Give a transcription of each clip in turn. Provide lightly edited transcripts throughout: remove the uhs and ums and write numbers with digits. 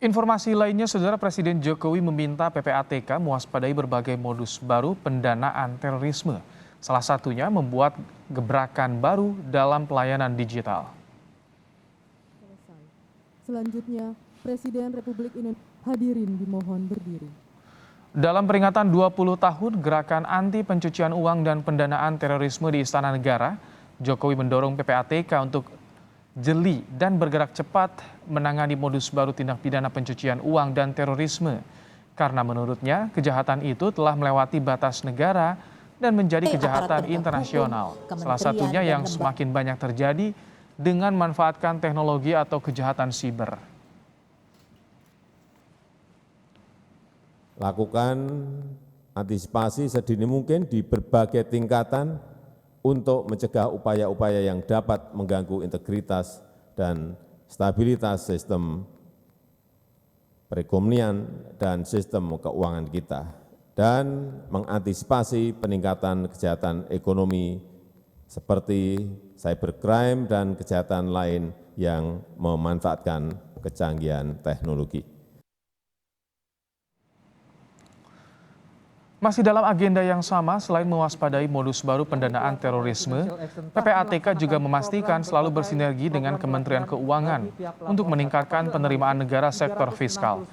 Informasi lainnya, Saudara, Presiden Jokowi meminta PPATK mewaspadai berbagai modus baru pendanaan terorisme. Salah satunya membuat gebrakan baru dalam pelayanan digital. Selanjutnya, Presiden Republik Indonesia hadirin dimohon berdiri. Dalam peringatan 20 tahun gerakan anti pencucian uang dan pendanaan terorisme di Istana Negara, Jokowi mendorong PPATK untuk jeli dan bergerak cepat menangani modus baru tindak pidana pencucian uang dan terorisme. Karena menurutnya, kejahatan itu telah melewati batas negara dan menjadi kejahatan internasional. Salah satunya yang semakin banyak terjadi dengan memanfaatkan teknologi atau kejahatan siber. Lakukan antisipasi sedini mungkin di berbagai tingkatan untuk mencegah upaya-upaya yang dapat mengganggu integritas dan stabilitas sistem perekonomian dan sistem keuangan kita, dan mengantisipasi peningkatan kejahatan ekonomi seperti cybercrime dan kejahatan lain yang memanfaatkan kecanggihan teknologi. Masih dalam agenda yang sama, selain mewaspadai modus baru pendanaan terorisme, PPATK juga memastikan selalu bersinergi dengan Kementerian Keuangan untuk meningkatkan penerimaan negara sektor fiskal.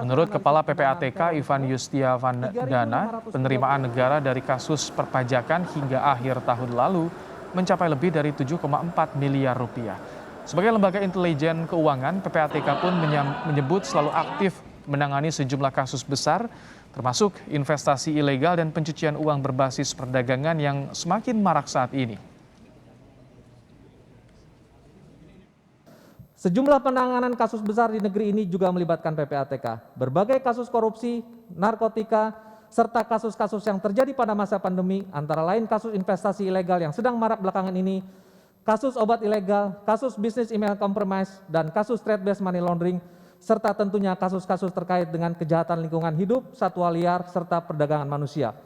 Menurut Kepala PPATK Ivan Yustiavandana, penerimaan negara dari kasus perpajakan hingga akhir tahun lalu mencapai lebih dari 7,4 miliar rupiah. Sebagai lembaga intelijen keuangan, PPATK pun menyebut selalu aktif menangani sejumlah kasus besar, termasuk investasi ilegal dan pencucian uang berbasis perdagangan yang semakin marak saat ini. Sejumlah penanganan kasus besar di negeri ini juga melibatkan PPATK. Berbagai kasus korupsi, narkotika, serta kasus-kasus yang terjadi pada masa pandemi, antara lain kasus investasi ilegal yang sedang marak belakangan ini, kasus obat ilegal, kasus bisnis email compromise, dan kasus trade-based money laundering, serta tentunya kasus-kasus terkait dengan kejahatan lingkungan hidup, satwa liar, serta perdagangan manusia.